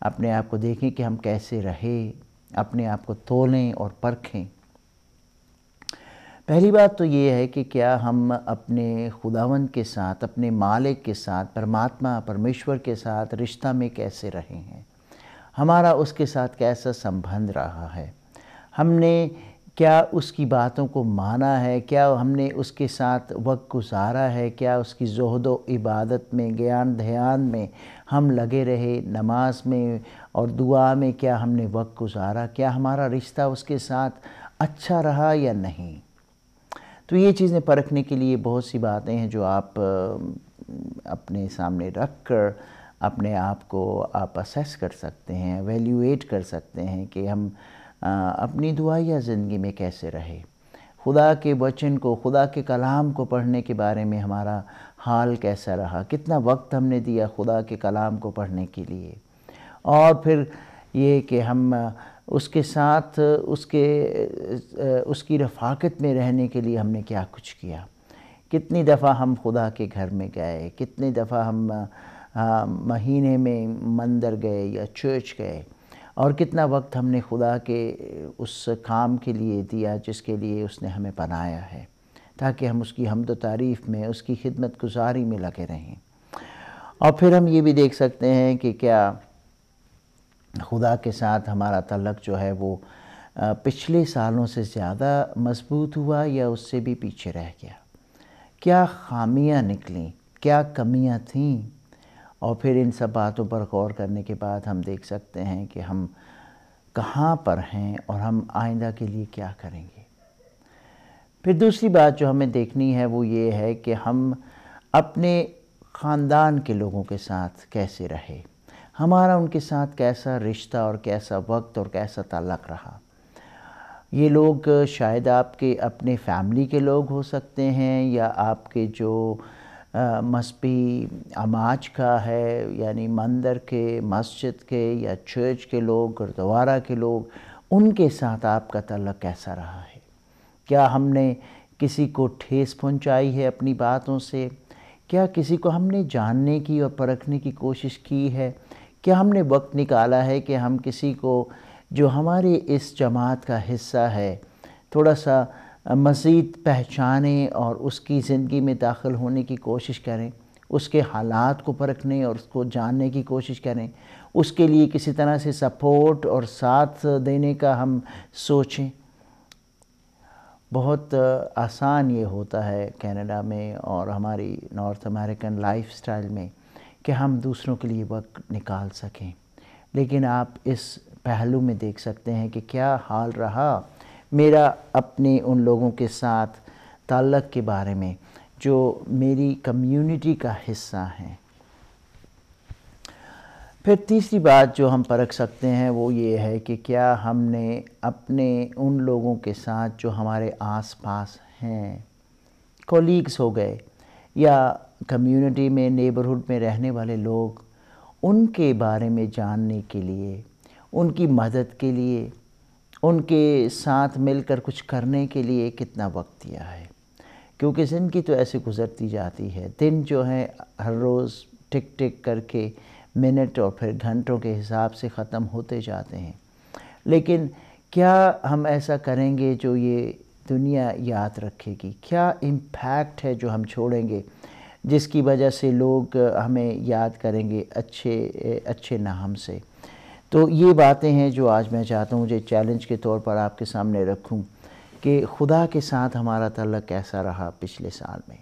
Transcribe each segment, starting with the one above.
اپنے آپ کو دیکھیں کہ ہم کیسے رہے، اپنے آپ کو تولیں اور پرکھیں۔ پہلی بات تو یہ ہے کہ کیا ہم اپنے خداوند کے ساتھ، اپنے مالک کے ساتھ، پرماتما پرمیشور کے ساتھ رشتہ میں کیسے رہے ہیں، ہمارا اس کے ساتھ کیسا سمبندھ رہا ہے، ہم نے کیا اس کی باتوں کو مانا ہے، کیا ہم نے اس کے ساتھ وقت گزارا ہے، کیا اس کی زہد و عبادت میں، گیان دھیان میں ہم لگے رہے، نماز میں اور دعا میں کیا ہم نے وقت گزارا، کیا ہمارا رشتہ اس کے ساتھ اچھا رہا یا نہیں۔ تو یہ چیزیں پرکھنے کے لیے بہت سی باتیں ہیں جو آپ اپنے سامنے رکھ کر اپنے آپ کو آپ اسیس کر سکتے ہیں، ایویلیویٹ کر سکتے ہیں کہ ہم اپنی دعائیہ زندگی میں کیسے رہے، خدا کے وچن کو، خدا کے کلام کو پڑھنے کے بارے میں ہمارا حال کیسا رہا، کتنا وقت ہم نے دیا خدا کے کلام کو پڑھنے کے لیے، اور پھر یہ کہ ہم اس کے ساتھ اس کی رفاقت میں رہنے کے لیے ہم نے کیا کچھ کیا، کتنی دفعہ ہم خدا کے گھر میں گئے، کتنی دفعہ ہم مہینے میں مندر گئے یا چرچ گئے، اور کتنا وقت ہم نے خدا کے اس کام کے لیے دیا جس کے لیے اس نے ہمیں بنایا ہے، تاکہ ہم اس کی حمد و تعریف میں، اس کی خدمت گزاری میں لگے رہیں۔ اور پھر ہم یہ بھی دیکھ سکتے ہیں کہ کیا خدا کے ساتھ ہمارا تعلق جو ہے وہ پچھلے سالوں سے زیادہ مضبوط ہوا یا اس سے بھی پیچھے رہ گیا، کیا خامیاں نکلیں، کیا کمیاں تھیں، اور پھر ان سب باتوں پر غور کرنے کے بعد ہم دیکھ سکتے ہیں کہ ہم کہاں پر ہیں اور ہم آئندہ کے لیے کیا کریں گے۔ پھر دوسری بات جو ہمیں دیکھنی ہے وہ یہ ہے کہ ہم اپنے خاندان کے لوگوں کے ساتھ کیسے رہے، ہمارا ان کے ساتھ کیسا رشتہ اور کیسا وقت اور کیسا تعلق رہا۔ یہ لوگ شاید آپ کے اپنے فیملی کے لوگ ہو سکتے ہیں، یا آپ کے جو مذہبی اماج کا ہے، یعنی مندر کے، مسجد کے یا چرچ کے لوگ، گردوارہ کے لوگ، ان کے ساتھ آپ کا تعلق کیسا رہا ہے۔ کیا ہم نے کسی کو ٹھیس پہنچائی ہے اپنی باتوں سے، کیا کسی کو ہم نے جاننے کی اور پرکھنے کی کوشش کی ہے، کیا ہم نے وقت نکالا ہے کہ ہم کسی کو جو ہماری اس جماعت کا حصہ ہے تھوڑا سا مزید پہچانیں اور اس کی زندگی میں داخل ہونے کی کوشش کریں، اس کے حالات کو پرکھنے اور اس کو جاننے کی کوشش کریں، اس کے لیے کسی طرح سے سپورٹ اور ساتھ دینے کا ہم سوچیں۔ بہت آسان یہ ہوتا ہے کینیڈا میں اور ہماری نارتھ امریکن لائف سٹائل میں کہ ہم دوسروں کے لیے وقت نکال سکیں، لیکن آپ اس پہلو میں دیکھ سکتے ہیں کہ کیا حال رہا میرا اپنے ان لوگوں کے ساتھ تعلق کے بارے میں جو میری کمیونٹی کا حصہ ہیں۔ پھر تیسری بات جو ہم پرکھ سکتے ہیں وہ یہ ہے کہ کیا ہم نے اپنے ان لوگوں کے ساتھ جو ہمارے آس پاس ہیں، کولیگز ہو گئے یا کمیونٹی میں، نیبرہڈ میں رہنے والے لوگ، ان کے بارے میں جاننے کے لیے، ان کی مدد کے لیے، ان کے ساتھ مل کر کچھ کرنے کے لیے کتنا وقت دیا ہے، کیونکہ زندگی تو ایسے گزرتی جاتی ہے، دن جو ہیں ہر روز ٹک ٹک کر کے منٹ اور پھر گھنٹوں کے حساب سے ختم ہوتے جاتے ہیں، لیکن کیا ہم ایسا کریں گے جو یہ دنیا یاد رکھے گی، کیا امپیکٹ ہے جو ہم چھوڑیں گے جس کی وجہ سے لوگ ہمیں یاد کریں گے اچھے نام سے۔ تو یہ باتیں ہیں جو آج میں چاہتا ہوں مجھے چیلنج کے طور پر آپ کے سامنے رکھوں کہ خدا کے ساتھ ہمارا تعلق کیسا رہا پچھلے سال میں،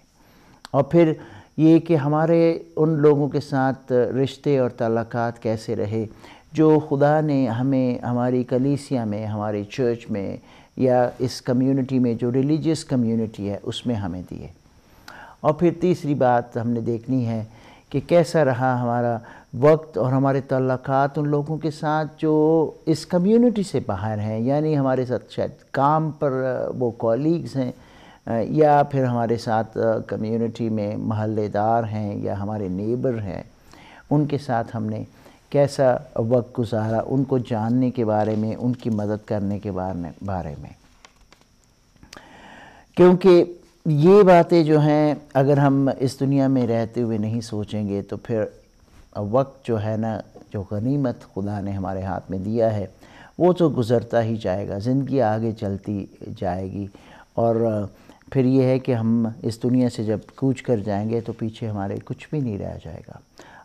اور پھر یہ کہ ہمارے ان لوگوں کے ساتھ رشتے اور تعلقات کیسے رہے جو خدا نے ہمیں ہماری کلیسیا میں، ہماری چرچ میں یا اس کمیونٹی میں جو ریلیجیس کمیونٹی ہے اس میں ہمیں دیے۔ اور پھر تیسری بات ہم نے دیکھنی ہے کہ کیسا رہا ہمارا وقت اور ہمارے تعلقات ان لوگوں کے ساتھ جو اس کمیونٹی سے باہر ہیں، یعنی ہمارے ساتھ شاید کام پر وہ کولیگز ہیں یا پھر ہمارے ساتھ کمیونٹی میں محلے دار ہیں یا ہمارے نیبر ہیں، ان کے ساتھ ہم نے کیسا وقت گزارا، ان کو جاننے کے بارے میں، ان کی مدد کرنے کے بارے میں۔ کیونکہ یہ باتیں جو ہیں اگر ہم اس دنیا میں رہتے ہوئے نہیں سوچیں گے تو پھر وقت جو ہے نا جو غنیمت خدا نے ہمارے ہاتھ میں دیا ہے وہ تو گزرتا ہی جائے گا، زندگی آگے چلتی جائے گی، اور پھر یہ ہے کہ ہم اس دنیا سے جب کوچ کر جائیں گے تو پیچھے ہمارے کچھ بھی نہیں رہ جائے گا۔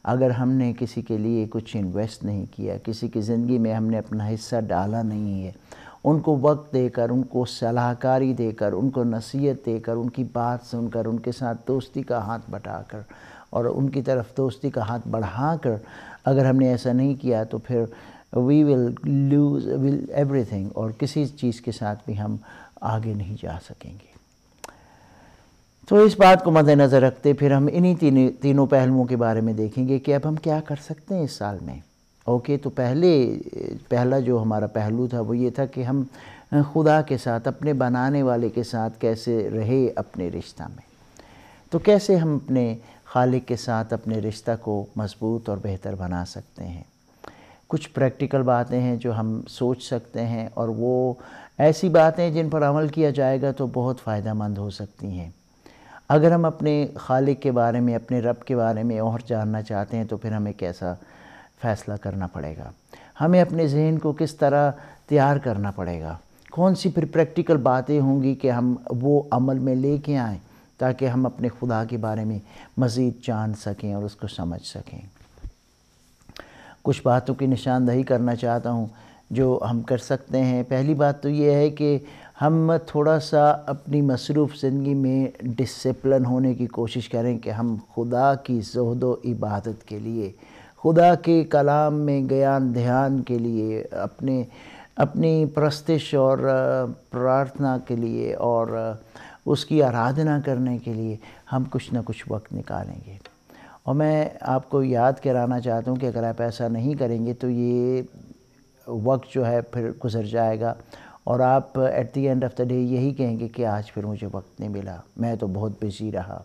اگر ہم نے کسی کے لیے کچھ انویسٹ نہیں کیا، کسی کی زندگی میں ہم نے اپنا حصہ ڈالا نہیں ہے، ان کو وقت دے کر، ان کو صلاح کاری دے کر، ان کو نصیحت دے کر، ان کی بات سن کر، ان کے ساتھ دوستی کا ہاتھ بٹا کر اور ان کی طرف دوستی کا ہاتھ بڑھا کر اگر ہم نے ایسا نہیں کیا تو پھر we will lose everything، اور کسی چیز کے ساتھ بھی ہم آگے نہیں جا سکیں گے۔ تو اس بات کو مد نظر رکھتے پھر ہم انہی تینوں پہلوؤں کے بارے میں دیکھیں گے کہ اب ہم کیا کر سکتے ہیں اس سال میں۔ اوکے، تو پہلا جو ہمارا پہلو تھا وہ یہ تھا کہ ہم خدا کے ساتھ، اپنے بنانے والے کے ساتھ کیسے رہے اپنے رشتہ میں۔ تو کیسے ہم اپنے خالق کے ساتھ اپنے رشتہ کو مضبوط اور بہتر بنا سکتے ہیں۔ کچھ پریکٹیکل باتیں ہیں جو ہم سوچ سکتے ہیں، اور وہ ایسی باتیں جن پر عمل کیا جائے گا تو بہت فائدہ مند ہو سکتی ہیں۔ اگر ہم اپنے خالق کے بارے میں، اپنے رب کے بارے میں اور جاننا چاہتے ہیں تو پھر ہمیں کیسا فیصلہ کرنا پڑے گا، ہمیں اپنے ذہن کو کس طرح تیار کرنا پڑے گا، کون سی پھر پریکٹیکل باتیں ہوں گی کہ ہم وہ عمل میں لے کے آئیں تاکہ ہم اپنے خدا کے بارے میں مزید جان سکیں اور اس کو سمجھ سکیں۔ کچھ باتوں کی نشاندہی کرنا چاہتا ہوں جو ہم کر سکتے ہیں۔ پہلی بات تو یہ ہے کہ ہم تھوڑا سا اپنی مصروف زندگی میں ڈسپلن ہونے کی کوشش کریں کہ ہم خدا کی زہد و عبادت کے لیے، خدا کے کلام میں گیان دھیان کے لیے، اپنی پرستش اور پرارتھنا کے لیے اور اس کی آرادھنا کرنے کے لیے ہم کچھ نہ کچھ وقت نکالیں گے۔ اور میں آپ کو یاد کرانا چاہتا ہوں کہ اگر آپ ایسا نہیں کریں گے تو یہ وقت جو ہے پھر گزر جائے گا، اور آپ at the end of the day یہی کہیں گے کہ آج پھر مجھے وقت نہیں ملا، میں تو بہت بزی رہا۔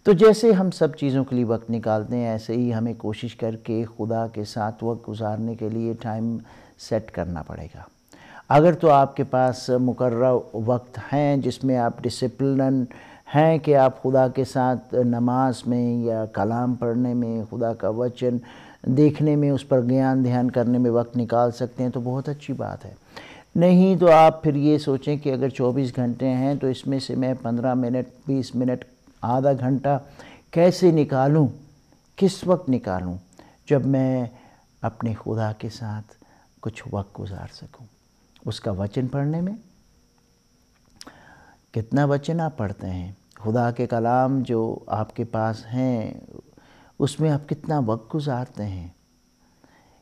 تو جیسے ہم سب چیزوں کے لیے وقت نکالتے ہیں، ایسے ہی ہمیں کوشش کر کے خدا کے ساتھ وقت گزارنے کے لیے ٹائم سیٹ کرنا پڑے گا۔ اگر تو آپ کے پاس مقررہ وقت ہیں جس میں آپ ڈسپلن ہیں کہ آپ خدا کے ساتھ نماز میں یا کلام پڑھنے میں، خدا کا وچن دیکھنے میں، اس پر گیان دھیان کرنے میں وقت نکال سکتے ہیں تو بہت اچھی بات ہے۔ نہیں تو آپ پھر یہ سوچیں کہ اگر 24 گھنٹے ہیں تو اس میں سے میں 15 منٹ، 20 منٹ، آدھا گھنٹہ کیسے نکالوں، کس وقت نکالوں جب میں اپنے خدا کے ساتھ کچھ وقت گزار سکوں۔ اس کا وچن پڑھنے میں کتنا وچن آپ پڑھتے ہیں، خدا کے کلام جو آپ کے پاس ہیں اس میں آپ کتنا وقت گزارتے ہیں۔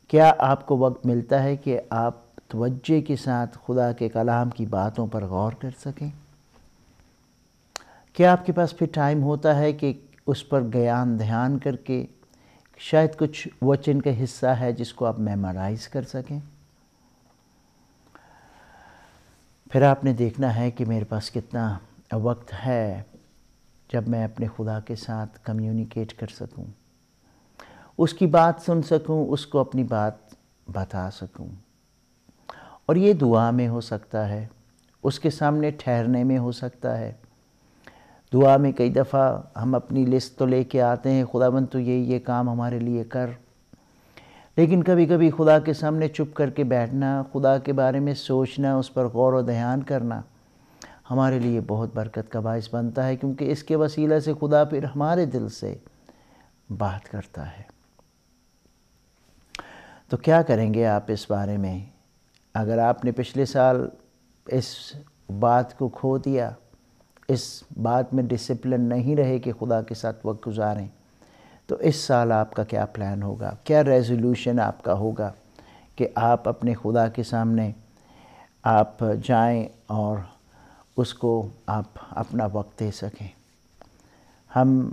کیا آپ کو وقت ملتا ہے کہ آپ توجہ کے ساتھ خدا کے کلام کی باتوں پر غور کر سکیں؟ کیا آپ کے پاس پھر ٹائم ہوتا ہے کہ اس پر گیان دھیان کر کے شاید کچھ وچن کا حصہ ہے جس کو آپ میمورائز کر سکیں؟ پھر آپ نے دیکھنا ہے کہ میرے پاس کتنا وقت ہے جب میں اپنے خدا کے ساتھ کمیونیکیٹ کر سکوں، اس کی بات سن سکوں، اس کو اپنی بات بتا سکوں۔ اور یہ دعا میں ہو سکتا ہے، اس کے سامنے ٹھہرنے میں ہو سکتا ہے۔ دعا میں کئی دفعہ ہم اپنی لسٹ تو لے کے آتے ہیں، خداوند تو یہ کام ہمارے لیے کر، لیکن کبھی کبھی خدا کے سامنے چپ کر کے بیٹھنا، خدا کے بارے میں سوچنا، اس پر غور و دھیان کرنا ہمارے لیے بہت برکت کا باعث بنتا ہے، کیونکہ اس کے وسیلہ سے خدا پھر ہمارے دل سے بات کرتا ہے۔ تو کیا کریں گے آپ اس بارے میں؟ اگر آپ نے پچھلے سال اس بات کو کھو دیا، اس بات میں ڈسپلن نہیں رہے کہ خدا کے ساتھ وقت گزاریں، تو اس سال آپ کا کیا پلان ہوگا؟ کیا ریزولوشن آپ کا ہوگا کہ آپ اپنے خدا کے سامنے آپ جائیں اور اس کو آپ اپنا وقت دے سکیں؟ ہم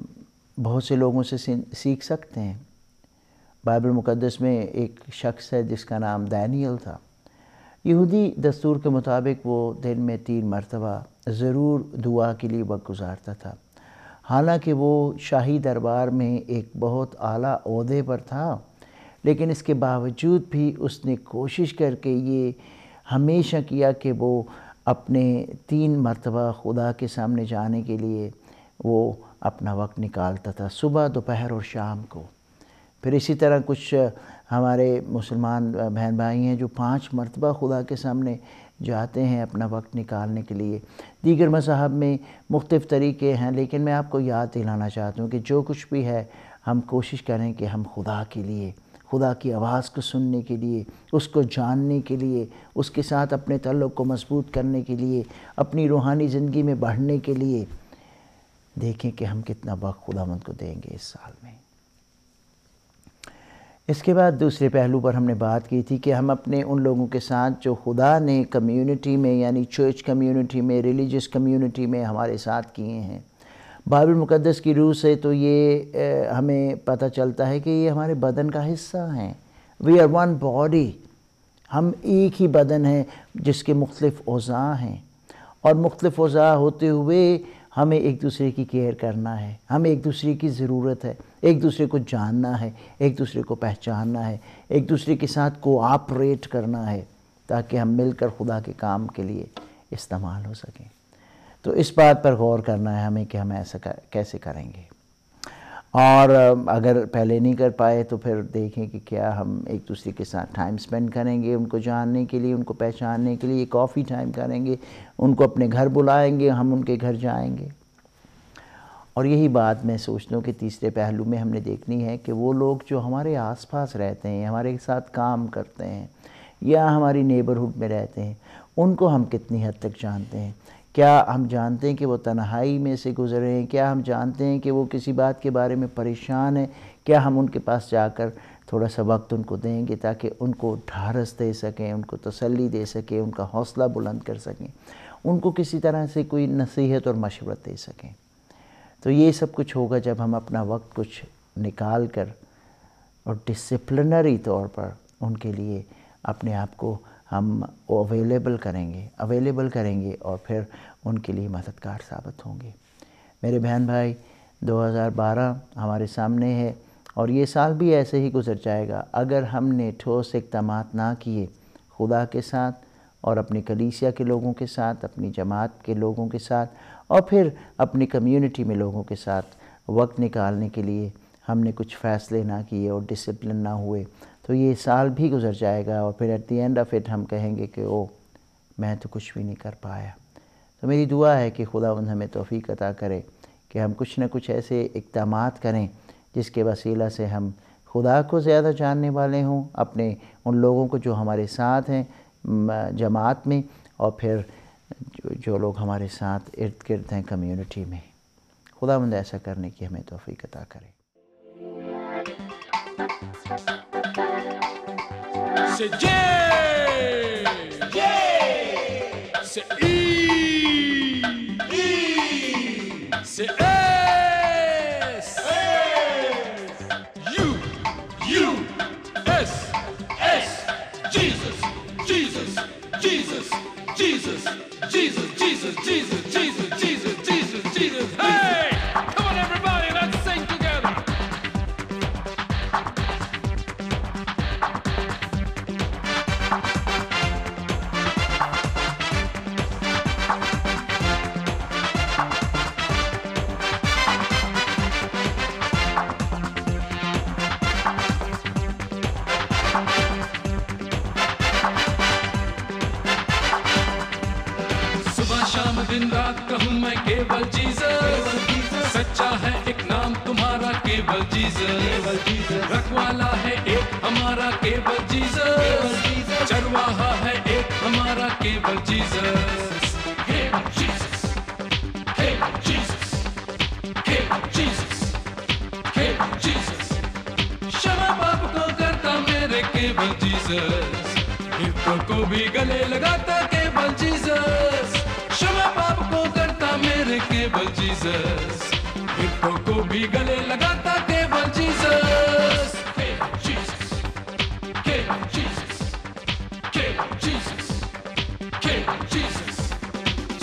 بہت سے لوگوں سے سیکھ سکتے ہیں۔ بائبل مقدس میں ایک شخص ہے جس کا نام دانیل تھا۔ یہودی دستور کے مطابق وہ دن میں 3 مرتبہ ضرور دعا کے لیے وقت گزارتا تھا، حالانکہ وہ شاہی دربار میں ایک بہت اعلیٰ عہدے پر تھا، لیکن اس کے باوجود بھی اس نے کوشش کر کے یہ ہمیشہ کیا کہ وہ اپنے 3 مرتبہ خدا کے سامنے جانے کے لیے وہ اپنا وقت نکالتا تھا، صبح، دوپہر اور شام کو۔ پھر اسی طرح کچھ ہمارے مسلمان بہن بھائی ہیں جو 5 مرتبہ خدا کے سامنے جاتے ہیں اپنا وقت نکالنے کے لیے۔ دیگر مذاہب میں مختلف طریقے ہیں، لیکن میں آپ کو یاد دلانا چاہتا ہوں کہ جو کچھ بھی ہے ہم کوشش کریں کہ ہم خدا کے لیے، خدا کی آواز کو سننے کے لیے، اس کو جاننے کے لیے، اس کے ساتھ اپنے تعلق کو مضبوط کرنے کے لیے، اپنی روحانی زندگی میں بڑھنے کے لیے دیکھیں کہ ہم کتنا وقت خداوند کو دیں گے اس سال میں۔ اس کے بعد دوسرے پہلو پر ہم نے بات کی تھی کہ ہم اپنے ان لوگوں کے ساتھ جو خدا نے کمیونٹی میں، یعنی چرچ کمیونٹی میں، ریلیجس کمیونٹی میں ہمارے ساتھ کیے ہیں، بائبل مقدس کی روح سے تو یہ ہمیں پتہ چلتا ہے کہ یہ ہمارے بدن کا حصہ ہیں۔ وی آر ون باڈی، ہم ایک ہی بدن ہیں جس کے مختلف اعضاء ہیں، اور مختلف اعضاء ہوتے ہوئے ہمیں ایک دوسرے کی کیئر کرنا ہے، ہمیں ایک دوسرے کی ضرورت ہے، ایک دوسرے کو جاننا ہے، ایک دوسرے کو پہچاننا ہے، ایک دوسرے کے ساتھ کوآپریٹ کرنا ہے تاکہ ہم مل کر خدا کے کام کے لیے استعمال ہو سکیں۔ تو اس بات پر غور کرنا ہے ہمیں کہ ہم ایسا کیسے کریں گے، اور اگر پہلے نہیں کر پائے تو پھر دیکھیں کہ کیا ہم ایک دوسرے کے ساتھ ٹائم سپینڈ کریں گے، ان کو جاننے کے لیے، ان کو پہچاننے کے لیے کافی ٹائم کریں گے، ان کو اپنے گھر بلائیں گے، ہم ان کے گھر جائیں گے۔ اور یہی بات میں سوچتا ہوں کہ تیسرے پہلو میں ہم نے دیکھنی ہے کہ وہ لوگ جو ہمارے آس پاس رہتے ہیں، ہمارے ساتھ کام کرتے ہیں یا ہماری نیبرہڈ میں رہتے ہیں، ان کو ہم کتنی حد تک جانتے ہیں۔ کیا ہم جانتے ہیں کہ وہ تنہائی میں سے گزر رہے ہیں؟ کیا ہم جانتے ہیں کہ وہ کسی بات کے بارے میں پریشان ہیں؟ کیا ہم ان کے پاس جا کر تھوڑا سا وقت ان کو دیں گے تاکہ ان کو ڈھارس دے سکیں، ان کو تسلی دے سکیں، ان کا حوصلہ بلند کر سکیں، ان کو کسی طرح سے کوئی نصیحت اور مشورت دے سکیں؟ تو یہ سب کچھ ہوگا جب ہم اپنا وقت کچھ نکال کر اور ڈسپلنری طور پر ان کے لیے اپنے آپ کو ہم اویلیبل کریں گے اور پھر ان کے لیے مددگار ثابت ہوں گے۔ میرے بہن بھائی، 2012 ہمارے سامنے ہے، اور یہ سال بھی ایسے ہی گزر جائے گا اگر ہم نے ٹھوس اقدامات نہ کیے خدا کے ساتھ اور اپنی کلیسیا کے لوگوں کے ساتھ، اپنی جماعت کے لوگوں کے ساتھ، اور پھر اپنی کمیونٹی میں لوگوں کے ساتھ وقت نکالنے کے لیے ہم نے کچھ فیصلے نہ کیے اور ڈسپلن نہ ہوئے، تو یہ سال بھی گزر جائے گا، اور پھر at the end of it ہم کہیں گے کہ میں تو کچھ بھی نہیں کر پایا۔ تو میری دعا ہے کہ خداوند ہمیں توفیق عطا کرے کہ ہم کچھ نہ کچھ ایسے اقدامات کریں جس کے وسیلہ سے ہم خدا کو زیادہ جاننے والے ہوں، اپنے ان لوگوں کو جو ہمارے ساتھ ہیں جماعت میں، اور پھر جو لوگ ہمارے ساتھ ارد گرد ہیں کمیونٹی میں۔ خداوند ایسا کرنے کی ہمیں توفیق عطا کرے۔ Say J, J, say E, E, say S, S, U, U, S, S, Jesus, Jesus, Jesus, Jesus, Jesus, Jesus, Jesus, Jesus, Jesus, Jesus, Jesus. Hey, come on everybody, let's sing together. شام دن رات کہوں میں کیول Jesus, سچا ہے ایک نام تمہارا کیول Jesus, رکھوالا ہے ایک ہمارا کیول جیزس، چرواہا ہے ایک ہمارا کیول جیزس، کیول جیزس، کیول جیزس، کیول جیزس، کیول جیزس، شمع باپ کو کرتا میرے کیول جیزس، ہرتوں کو بھی گلے لگاتا کیول جیزس، شمع باپ کو کرتا میرے کیول جیزس، ہرتوں کو بھی گلے لگاتا کیول جیزس، کیول جیزس، کیول جیزس، کیول جیزس، کیول جیزس،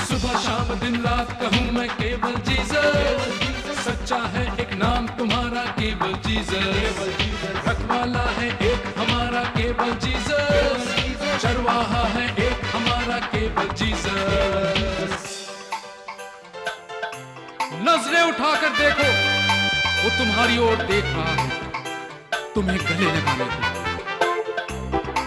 صبح شام دن رات کہوں میں کیول جیزس، سچا ہے ایک نام تمہارا کیول جیزس، رکھوالا ہے ایک ہمارا کیول جیزس، چرواہا ہے ایک ہمارا کیول جیزس۔ نظریں اٹھا کر دیکھو، وہ تمہاری اور دیکھ رہا ہے، تمہیں گلے لگانے کو۔